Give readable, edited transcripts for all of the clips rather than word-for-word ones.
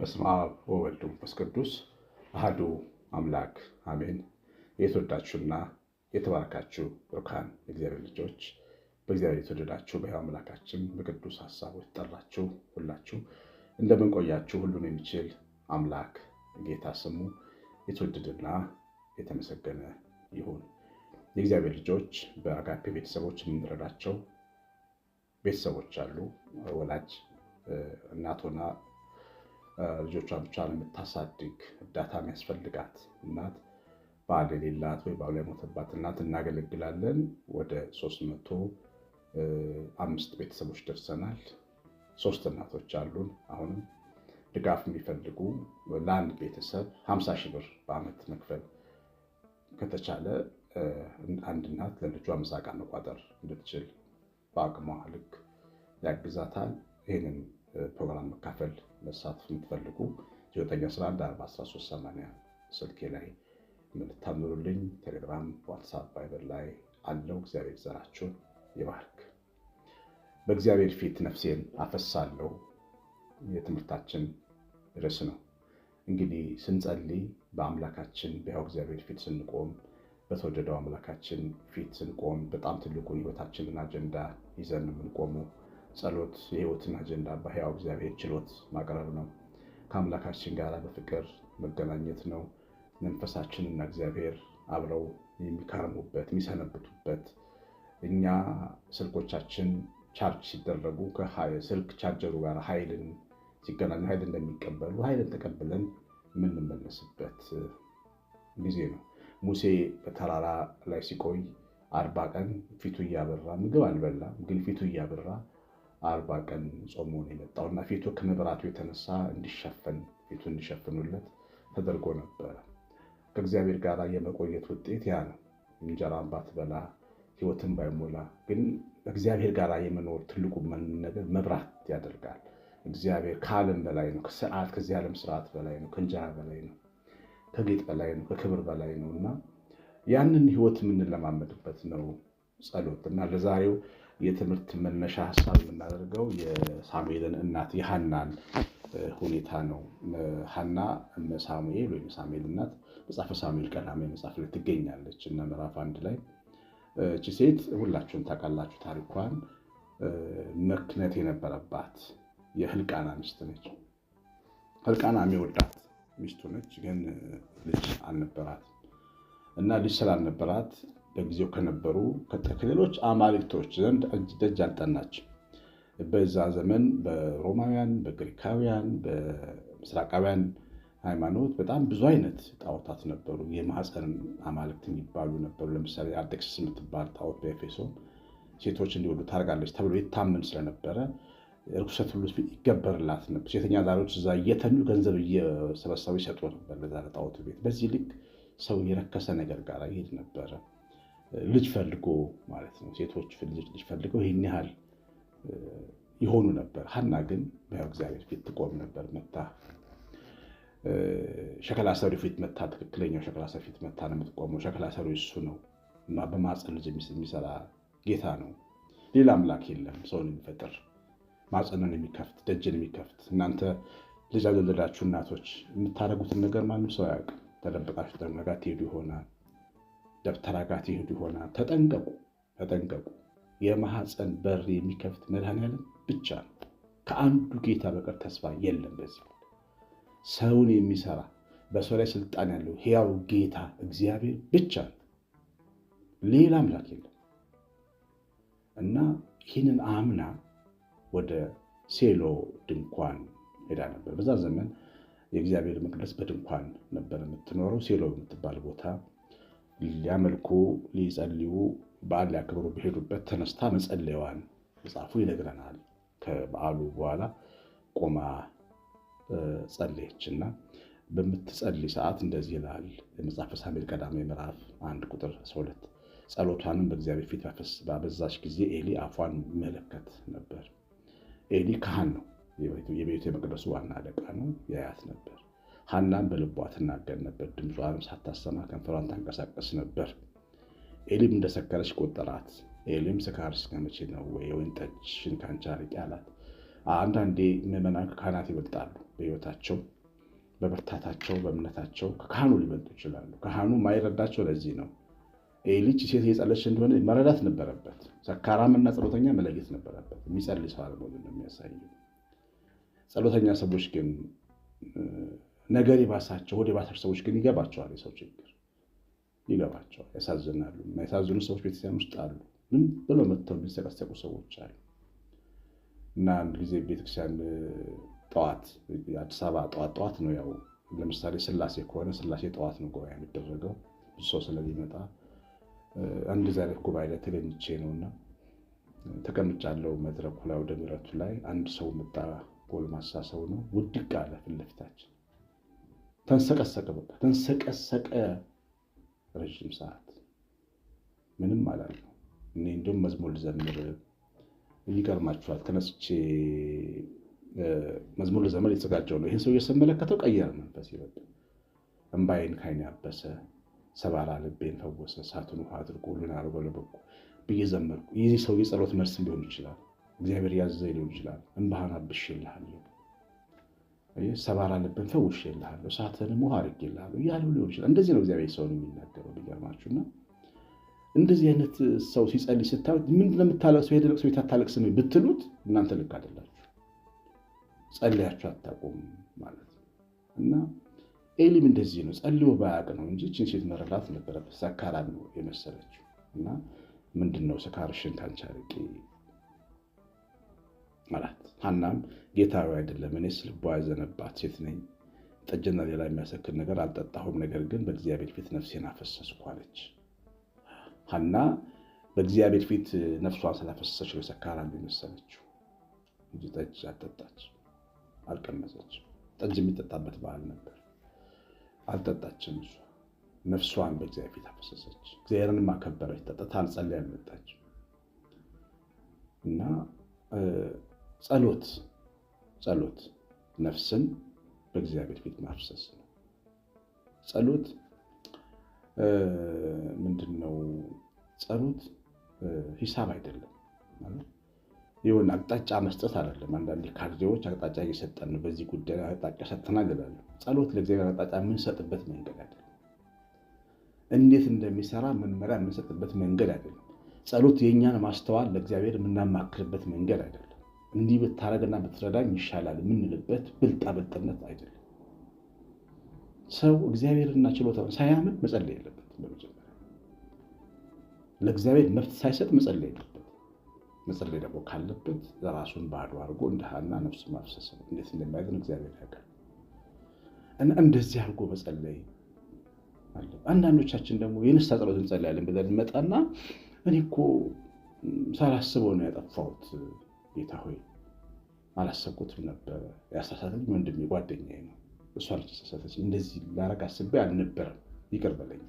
በስመ አብ ወወልድ ወመንፈስ ቅዱስ አሐዱ አምላክ አሜን። የተወዳችሁና የተባረካችሁ ብሩካን የእግዚአብሔር ልጆች በእግዚአብሔር የተወደዳችሁ በሕያው አምላካችን በቅዱስ ሐሳቡ የተጠራችሁ ሁላችሁ እንደምን ቆያችሁ? ሁሉን የሚችል አምላክ ጌታ ስሙ የተወደደና የተመሰገነ ይሁን። የእግዚአብሔር ልጆች በአጋፔ ቤተሰቦች የምንረዳቸው ቤተሰቦች አሉ። ወላጅ እናት ሆና ልጆቿን ብቻ የምታሳድግ እርዳታ የሚያስፈልጋት እናት፣ ባል የሌላት ወይ ባል የሞተባት እናት እናገለግላለን። ወደ 305 ቤተሰቦች ደርሰናል። 3 እናቶች አሉን። አሁንም ድጋፍ የሚፈልጉ ለአንድ ቤተሰብ 50 ሺህ ብር በዓመት መክፈል ከተቻለ አንድ እናት ለልጇ ምሳቃ መቋጠር እንድትችል በአቅሟ ልክ ያግዛታል። ይህንን ፕሮግራም መካፈል መሳተፍ የምትፈልጉ 9114138 ስልኬ ላይ የምታምሩልኝ ቴሌግራም፣ ዋትሳፕ፣ ቫይበር ላይ አለው። እግዚአብሔር ዘራችሁን ይባርክ። በእግዚአብሔር ፊት ነፍሴን አፈሳለሁ የትምህርታችን ርዕስ ነው። እንግዲህ ስንጸልይ በአምላካችን በሕያው እግዚአብሔር ፊት ስንቆም፣ በተወደደው አምላካችን ፊት ስንቆም በጣም ትልቁን ሕይወታችንን አጀንዳ ይዘን የምንቆመው ጸሎት የሕይወትን አጀንዳ በሕያው እግዚአብሔር ችሎት ማቅረብ ነው። ከአምላካችን ጋር በፍቅር መገናኘት ነው። መንፈሳችንና እግዚአብሔር አብረው የሚካረሙበት የሚሰነብቱበት፣ እኛ ስልኮቻችን ቻርጅ ሲደረጉ ከስልክ ቻርጀሩ ጋር ኃይልን ሲገናኙ ኃይል እንደሚቀበሉ ኃይልን ተቀብለን የምንመለስበት ጊዜ ነው። ሙሴ በተራራ ላይ ሲቆይ 40 ቀን ፊቱ እያበራ ምግብ አልበላም፣ ግን ፊቱ እያበራ 40 ቀን ጾሞ ነው የመጣውና ፊቱ ከመብራቱ የተነሳ ፊቱ እንዲሸፍኑለት ተደርጎ ነበረ። ከእግዚአብሔር ጋር የመቆየት ውጤት ያ ነው። እንጀራን ባትበላ ሕይወትን ባይሞላ ግን ከእግዚአብሔር ጋር የመኖር ትልቁ ነገር መብራት ያደርጋል። እግዚአብሔር ከዓለም በላይ ነው። ከዚህ ዓለም ስርዓት በላይ ነው። ከእንጀራ በላይ ነው። ከጌጥ በላይ ነው። ከክብር በላይ ነው እና ያንን ሕይወት የምንለማመድበት ነው ጸሎት። እና ለዛሬው የትምህርት መነሻ ሀሳብ የምናደርገው የሳሙኤልን እናት የሐናን ሁኔታ ነው። ሐና ሳሙኤል ወይም ሳሙኤል እናት መጽሐፈ ሳሙኤል ቀዳማዊ መጽሐፍ ላይ ትገኛለች እና ምዕራፍ 1 ላይ እቺ ሴት ሁላችሁም ታውቃላችሁ ታሪኳን። መክነት የነበረባት የህልቃና ሚስት ነች። ህልቃና የሚወዳት ሚስቱ ነች፣ ግን ልጅ አልነበራት እና ልጅ ስላልነበራት በጊዜው ከነበሩ ከሌሎች አማልክቶች ዘንድ ደጅ አልጠናችም። በዛ ዘመን በሮማውያን፣ በግሪካውያን፣ በምስራቃውያን ሃይማኖት በጣም ብዙ አይነት ጣዖታት ነበሩ። የማህፀን አማልክት የሚባሉ ነበሩ። ለምሳሌ አርጤክስስ የምትባል ጣዖት በኤፌሶን ሴቶች እንዲወሉ ታደርጋለች ተብሎ ይታመን ስለነበረ ርኩሰት ሁሉ ይገበርላት ነበር። ሴተኛ ዳሪዎች እዛ እየተኙ ገንዘብ እየሰበሰቡ ይሰጡ ነበር ለዛ ለጣዖቱ ቤት። በዚህ ልክ ሰው የረከሰ ነገር ጋር ይሄድ ነበረ። ልጅ ፈልጎ ማለት ነው። ሴቶች ልጅ ፈልገው ይህን ያህል ይሆኑ ነበር። ሐና ግን በሕያው እግዚአብሔር ፊት ትቆም ነበር። መታ ሸክላ ሰሪ ፊት መታ፣ ትክክለኛው ሸክላ ሰሪ ፊት መታ ነው የምትቆመው። ሸክላ ሰሪ እሱ ነው። በማፀን ልጅ የሚሰራ ጌታ ነው። ሌላ አምላክ የለም። ሰውን የሚፈጥር ማፀንን የሚከፍት ደጅን የሚከፍት። እናንተ ልጅ ያልወለዳችሁ እናቶች የምታደርጉትን ነገር ማንም ሰው አያውቅም። ተደብቃችሁ ደብተራ ጋር ትሄዱ ይሆናል። ደብተራ ጋር ትሄዱ ይሆናል። ተጠንቀቁ። የማህፀን በር የሚከፍት መድኃኒዓለም ብቻ ነው። ከአንዱ ጌታ በቀር ተስፋ የለም። በዚህ ሰውን የሚሰራ በሰው ላይ ስልጣን ያለው ሕያው ጌታ እግዚአብሔር ብቻ ነው። ሌላ አምላክ የለም እና ይህንን አምና ወደ ሴሎ ድንኳን ሄዳ ነበር። በዛ ዘመን የእግዚአብሔር መቅደስ በድንኳን ነበር የምትኖረው። ሴሎ የምትባል ቦታ ሊያመልኩ ሊጸልዩ በዓል ሊያከብሩ በሄዱበት ተነስታ መጸለያዋን መጽሐፉ ይነግረናል። ከበዓሉ በኋላ ቆማ ጸለየችና በምትጸልይ ሰዓት እንደዚህ ይላል የመጽሐፈ ሳሙኤል ቀዳማዊ ምዕራፍ 1 ቁጥር 12 ጸሎቷንም በእግዚአብሔር ፊት ባበዛች ጊዜ ኤሊ አፏን ይመለከት ነበር። ኤሊ ካህን ነው። የቤቱ የመቅደሱ ዋና አለቃ ነው። ያያት ነበር። ሐናን በልቧ ትናገር ነበር። ድምጿንም ሳታሰማ ከንፈሯን ታንቀሳቀስ ነበር። ኤሊም እንደሰከረች ቆጠራት። ኤሊም ስካርሽ እስከ መቼ ነው? የወይን ጠጅሽን ከአንቺ አርቂ አላት። አንዳንዴ ምዕመናን ከካህናት ይበልጣሉ። በሕይወታቸው፣ በብርታታቸው፣ በእምነታቸው ከካህኑ ሊበልጡ ይችላሉ። ካህኑ ማይረዳቸው ለዚህ ነው። ልጅ ሴት እየጸለች እንደሆነ መረዳት ነበረበት። ሰካራምና ጸሎተኛ መለየት ነበረበት። የሚጸልይ ሰው አለመሆኑን ነው የሚያሳየው። ጸሎተኛ ሰዎች ግን ነገር የባሳቸው ወደ ባሳቸው ሰዎች ግን ይገባቸዋል። የሰው ችግር ይገባቸዋል። ያሳዝናሉ። የማያሳዝኑ ሰዎች ቤተክርስቲያን ውስጥ አሉ። ምን ብለው መጥተው የሚሰቀሰቁ ሰዎች አሉ። እና አንድ ጊዜ ቤተክርስቲያን ጠዋት አዲስ አበባ ጠዋት ነው። ያው ለምሳሌ ስላሴ ከሆነ ስላሴ ጠዋት ነው ጉባኤ የሚደረገው ብዙ ሰው ስለሚመጣ አንድ ዛሬ ጉባኤ ላይ ተገኝቼ ነውና ተቀምጫለሁ። መድረኩ ላይ ወደ ምሕረቱ ላይ አንድ ሰው መጣ። ጎልማሳ ሰው ነው። ውድቅ አለ ፊት ለፊታችን። ተንሰቀሰቀ። በቃ ተንሰቀሰቀ። ረዥም ሰዓት ምንም አላልነው። እኔ እንደውም መዝሙር ልዘምር ይገርማችኋል። ተነስቼ መዝሙር ልዘምር የተዘጋጀው ነው። ይህን ሰው እየሰመለከተው ቀየረ መንፈስ ይበል። እምባዬን ካይን ያበሰ ሰባራ ልቤን ፈወሰ እሳቱን ውሃ አድርጎ ሁሉን አርጎ ለበጎ ብዬ ዘመርኩ። ይህ ሰው የጸሎት መልስ ሊሆን ይችላል። እግዚአብሔር ያዘዘኝ ሊሆን ይችላል። እምባህን አብሼልሃለሁ፣ ሰባራ ልብን ፈውሼልሃለሁ፣ እሳትንም ውሃ አድርጌልሃለሁ እያለው ሊሆን ይችላል። እንደዚህ ነው እግዚአብሔር ሰውን የሚናገረው። ሊገርማችሁና እንደዚህ አይነት ሰው ሲጸልይ ስታዩት ምንድን ነው የምታለቅሰው? ሄደህ ለቅሶ ቤት አታለቅስም ብትሉት እናንተ ልክ አይደላችሁ፣ ጸልያችሁ አታውቁም ማለት ነው። እና ኤሊም እንደዚህ ነው። ጸልዮ ባያውቅ ነው እንጂ ይህችን ሴት መረዳት ነበረበት። ሰካራም ነው የመሰለችው። እና ምንድን ነው ስካርሽን ካንቺ አርቄ አላት። ሐናም ጌታዊ አይደለም፣ እኔስ ልቧ ያዘነባት ሴት ነኝ። ጠጅና ሌላ የሚያሰክር ነገር አልጠጣሁም፣ ነገር ግን በእግዚአብሔር ፊት ነፍሴን አፈሰስኩ አለች። ሐና በእግዚአብሔር ፊት ነፍሷን ስላፈሰሰች ነው ሰካራም የመሰለችው እንጂ ጠጅ አልጠጣች፣ አልቀመሰች። ጠጅ የሚጠጣበት ባህል ነበር፣ አልጠጣችም። እሷ ነፍሷን በእግዚአብሔር ፊት አፈሰሰች፣ እግዚአብሔርንም አከበረች። ጠጥታ አልጸለይ አልመጣች። እና ጸሎት ነፍስን በእግዚአብሔር ፊት ማፍሰስ ነው። ጸሎት ምንድን ነው? ጸሎት ሂሳብ አይደለም ማለት የሆነ አቅጣጫ መስጠት አይደለም። አንዳንዴ ካድሬዎች አቅጣጫ እየሰጠን ነው፣ በዚህ ጉዳይ አቅጣጫ ሰጥተናል ይላሉ። ጸሎት ለእግዚአብሔር አቅጣጫ የምንሰጥበት መንገድ አይደለም። እንዴት እንደሚሰራ መመሪያ የምንሰጥበት መንገድ አይደለም። ጸሎት የእኛን ማስተዋል ለእግዚአብሔር የምናማክርበት መንገድ አይደለም። እንዲህ ብታረግና ብትረዳኝ ይሻላል የምንልበት ብልጣብልጥነት አይደለም። ሰው እግዚአብሔርና ችሎታውን ሳያምን መጸለይ የለበትም። በመጀመሪያ ለእግዚአብሔር መብት ሳይሰጥ መጸለይ የለበትም። መጸለይ ደግሞ ካለበት ራሱን ባዶ አድርጎ እንደ ሐና ነፍስ ማፍሰስ ነው። እንዴት እንደሚያድን እግዚአብሔር ያውቃል። እና እንደዚህ አድርጎ መጸለይ አለ። አንዳንዶቻችን ደግሞ የንስሐ ጸሎት እንጸልያለን ብለን እንመጣና እኔ እኮ ሳላስበው ነው ያጠፋሁት፣ ጌታ ሆይ አላሰብኩትም ነበረ፣ ያሳሳተኝ ወንድሜ ጓደኛዬ ነው፣ እሷ ልጅ ተሳሳተች፣ እንደዚህ ላረግ አስቤ አልነበረም፣ ይቅር በለኝ።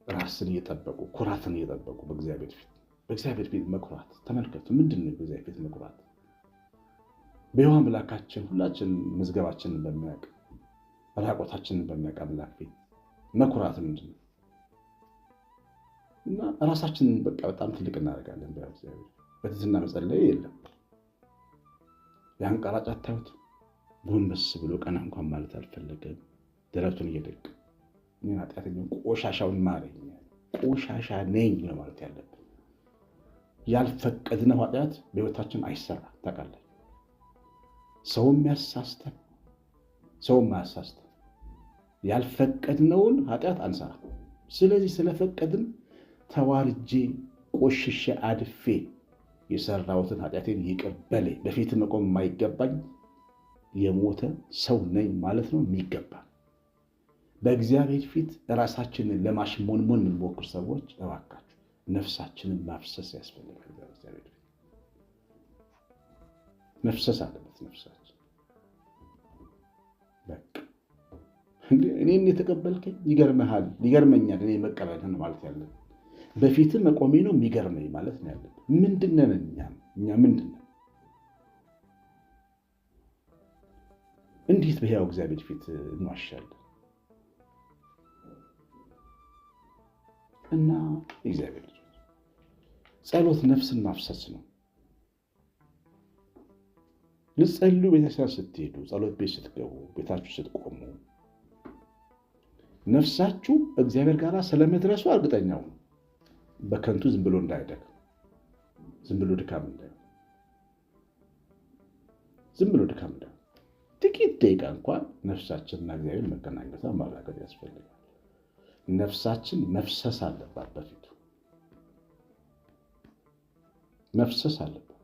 ራስን እየጠበቁ ኩራትን እየጠበቁ በእግዚአብሔር ፊት መኩራት ተመልከቱ። ምንድን ነው በእግዚአብሔር ፊት መኩራት? በሕያው አምላካችን ሁላችን መዝገባችንን በሚያውቅ ራቆታችንን በሚያውቅ አምላክ ፊት መኩራት ምንድን ነው? እና ራሳችንን በቃ በጣም ትልቅ እናደርጋለን። በእግዚአብሔር በትህትና መጸለይ የለም። ያን ቀራጭ አታዩት? ጎንበስ ብሎ ቀና እንኳን ማለት አልፈለገም። ደረቱን እየደቅ እኔን ኃጢአተኛውን ቆሻሻውን ማረኝ፣ ቆሻሻ ነኝ ነው ማለት ያለብን። ያልፈቀድነው ኃጢአት በሕይወታችን አይሰራም። ታውቃለህ፣ ሰውም ያሳስተን ሰውም አያሳስተን። ያልፈቀድነውን ኃጢአት አንሰራም። ስለዚህ ስለፈቀድን ተዋርጄ ቆሽሼ አድፌ የሰራሁትን ኃጢአቴን ይቅር በለኝ፣ በፊት መቆም የማይገባኝ የሞተ ሰው ነኝ ማለት ነው የሚገባ። በእግዚአብሔር ፊት ራሳችንን ለማሽሞንሞን የምንሞክር ሰዎች እባካችሁ ነፍሳችንን ማፍሰስ ያስፈልጋል። በእግዚአብሔር ፊት መፍሰስ አለበት ነፍሳችን። በቃ እኔን የተቀበልከኝ ይገርመሃል፣ ይገርመኛል እኔ መቀበልህን ማለት ያለን በፊት መቆሜ ነው የሚገርመኝ ማለት ነው ያለን። ምንድነን እኛ ምንድነን? እንዴት በሕያው እግዚአብሔር ፊት እንዋሻለን? እና እግዚአብሔር ጸሎት ነፍስን ማፍሰስ ነው። ልጸልዩ ቤተክርስቲያን ስትሄዱ፣ ጸሎት ቤት ስትገቡ፣ ቤታችሁ ስትቆሙ ነፍሳችሁ እግዚአብሔር ጋር ስለመድረሱ እርግጠኛ ሁኑ። በከንቱ ዝም ብሎ እንዳይደክም፣ ዝም ብሎ ድካም እንዳይሆን፣ ዝም ብሎ ድካም እንዳይሆን ጥቂት ደቂቃ እንኳን ነፍሳችንና እግዚአብሔር መገናኘቷን ማረጋገጥ ያስፈልጋል። ነፍሳችን መፍሰስ አለባት፣ በፊቱ መፍሰስ አለባት፣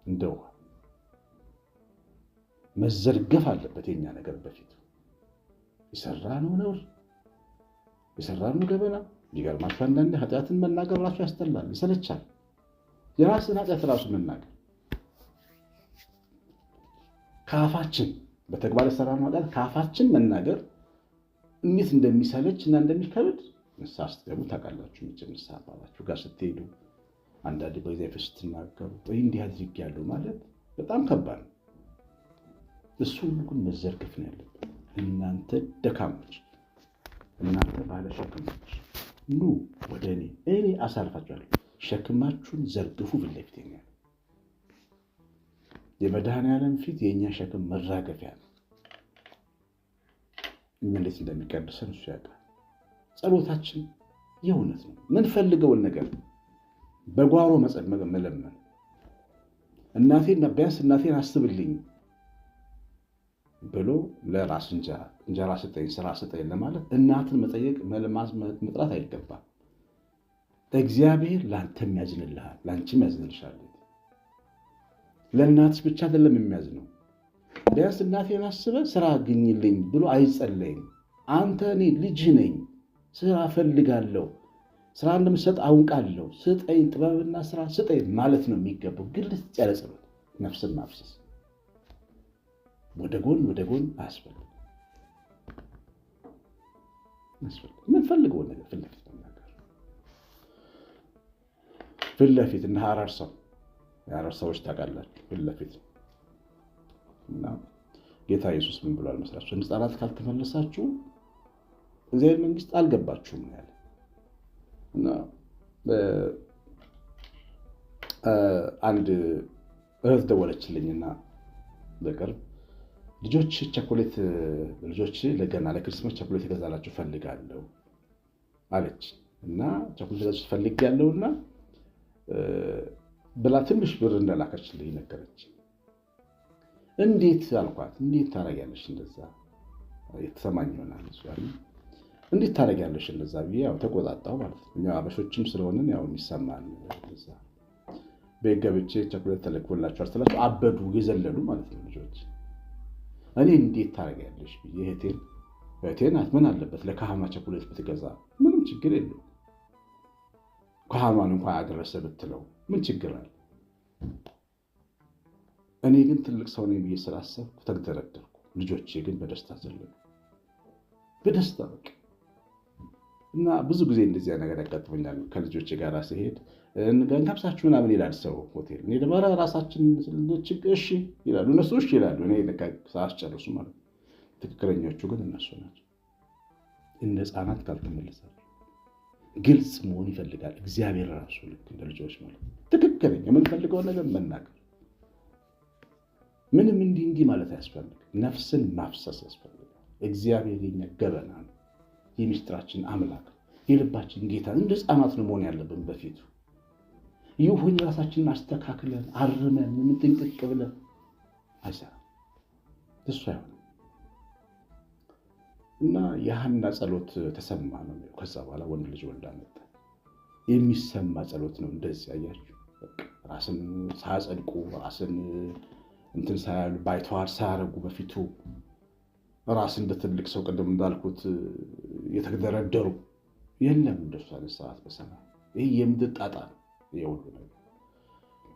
እንደ ውሃ መዘርገፍ አለበት። የኛ ነገር በፊቱ የሰራነው ነውር፣ የሰራነው ገበና። ይገርማችሁ አንዳንዴ ኃጢአትን መናገር ራሱ ያስጠላል፣ ይሰለቻል። የራስን ኃጢአት ራሱ መናገር ከአፋችን በተግባር የሰራነው ኃጢአት ከአፋችን መናገር እንዴት እንደሚሰለች እና እንደሚከብድ ንስሐ ስትገቡ ታውቃላችሁ። ንስሐ አባታችሁ ጋር ስትሄዱ አንዳንዴ በእግዚአብሔር ስትናገሩ ወይ እንዲህ አድርጌያለሁ ማለት በጣም ከባድ ነው። እሱ ሁሉ ግን መዘርገፍ ነው ያለበት። እናንተ ደካሞች፣ እናንተ ባለ ሸክሞች ኑ ወደ እኔ አሳርፋችኋለሁ። ሸክማችሁን ዘርግፉ ፊት ለፊቴ ነው። የመድኃኔዓለም ፊት የእኛ ሸክም መራገፊያ ነው። እኛ እንዴት እንደሚቀድሰን እሱ ያውቃል። ጸሎታችን የእውነት ነው። ምንፈልገውን ነገር በጓሮ መለመን፣ ቢያንስ እናቴን አስብልኝ ብሎ ለራስ እንጀራ ስጠኝ፣ ስራ ስጠኝ ለማለት እናትን መጠየቅ መጥራት አይገባም። እግዚአብሔር ለአንተም ያዝንልሃል፣ ለአንቺም ያዝንልሻል። ለእናትሽ ብቻ አይደለም የሚያዝነው። ቢያንስ እናቴን አስበህ ስራ አግኝልኝ ብሎ አይጸለይም። አንተ እኔ ልጅ ነኝ፣ ስራ እፈልጋለሁ፣ ስራ እንደምሰጥ አውቃለሁ፣ ስጠኝ፣ ጥበብና ስራ ስጠኝ ማለት ነው የሚገባው። ግልጽ ያለ ጸሎት፣ ነፍስን ማፍሰስ፣ ወደ ጎን አያስፈልግም። የምንፈልገውን ነገር ፊት ለፊት መናገር፣ ፊት ለፊት እንደ ሐረር ሰው የሐረር ሰዎች ታውቃላችሁ፣ ፊት ለፊት እና ጌታ ኢየሱስ ምን ብሏል መስላችሁ? ሕፃናት ካልተመለሳችሁ እግዚአብሔር መንግስት አልገባችሁም ያለ እና አንድ እህት ደወለችልኝና በቅርብ ልጆች ለገና ለክርስቶስ ቸኮሌት ይገዛላችሁ ፈልጋለሁ አለች እና ቸኮሌት ይገዛላችሁ ፈልጋለሁና ብላ ትንሽ ብር እንደላከችልኝ ነገረች። እንዴት አልኳት። እንዴት ታረጋለሽ እንደዛ? የተሰማኝ ይሆናል እሱ አይደል? እንዴት ታረጋለሽ እንደዛ ብዬ ያው ተቆጣጣሁ ማለት ነው። እኛ አበሾችም ስለሆነን ያው የሚሰማን እንደዛ ቤት ገብቼ ቸኮሌት ተልኮላችኋል ስላቸው አበዱ፣ የዘለሉ ማለት ነው ልጆች። እኔ እንዴት ታረጋለሽ ብዬ እህቴን ምን አለበት ለካህኗ ቸኮሌት ብትገዛ ምንም ችግር የለውም፣ ካህኗን እንኳን ያደረሰ ብትለው ምን ችግር አለ? እኔ ግን ትልቅ ሰው ነኝ ብዬ ስላሰብኩ ተግደረደርኩ። ልጆቼ ግን በደስታ ዘለሉ፣ በደስታ በቃ። እና ብዙ ጊዜ እንደዚያ ነገር ያጋጥመኛል ከልጆቼ ጋር ሲሄድ እንጋብዛችሁ ምናምን ይላል ሰው ሆቴል። እኔ ደግሞ ራሳችን እሺ ይላሉ፣ እነሱ እሺ ይላሉ። እኔ ሳያስጨርሱ ማለት ነው። ትክክለኞቹ ግን እነሱ ናቸው። እንደ ሕፃናት ካልተመለሳችሁ ግልጽ መሆን ይፈልጋል እግዚአብሔር ራሱ። ልክ እንደ ልጆች ማለት ነው። ትክክለኛ የምንፈልገውን ነገር መናገር፣ ምንም እንዲህ ማለት አያስፈልግም። ነፍስን ማፍሰስ ያስፈልጋል። እግዚአብሔር የኛ ገበና ነው፣ የምስጢራችን አምላክ፣ የልባችን ጌታ። እንደ ሕፃናት ነው መሆን ያለብን በፊቱ። ይሁን ራሳችንን አስተካክለን አርመን ጥንቅቅ ብለን አይሰራም፣ እሱ አይሆንም። እና የሐና ጸሎት ተሰማ ነው። ከዛ በኋላ ወንድ ልጅ ወልዳ መጣ። የሚሰማ ጸሎት ነው። እንደዚህ አያችሁ፣ ራስን ሳያጸድቁ ራስን እንትን ሳያሉ ባይተዋር ሳያረጉ በፊቱ ራስን እንደ ትልቅ ሰው ቅድም እንዳልኩት የተደረደሩ የለም እንደሱ አይነት ሰዓት በሰማይ። ይህ የምድር ጣጣ ነው የሁሉ ነገር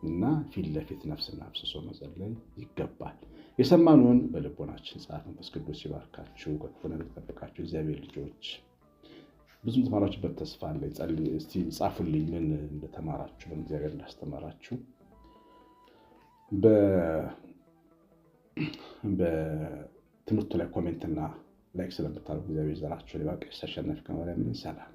እና ፊት ለፊት ነፍስን አፍስሶ መጸለይ ይገባል። የሰማነውን በልቦናችን ጻፍ። መንፈስ ቅዱስ ይባርካችሁ፣ ከክፉ ነገር ይጠብቃችሁ። እግዚአብሔር ልጆች ብዙ ተማራችሁበት ተስፋ አለ። እስቲ ጻፉልኝ ምን እንደተማራችሁ፣ ምን እግዚአብሔር እንዳስተማራችሁ። በትምህርቱ ላይ ኮሜንትና ላይክ ስለምታደርጉ እግዚአብሔር ዘራችሁን ይባርክ። አሸናፊ ከማርያም ሰላም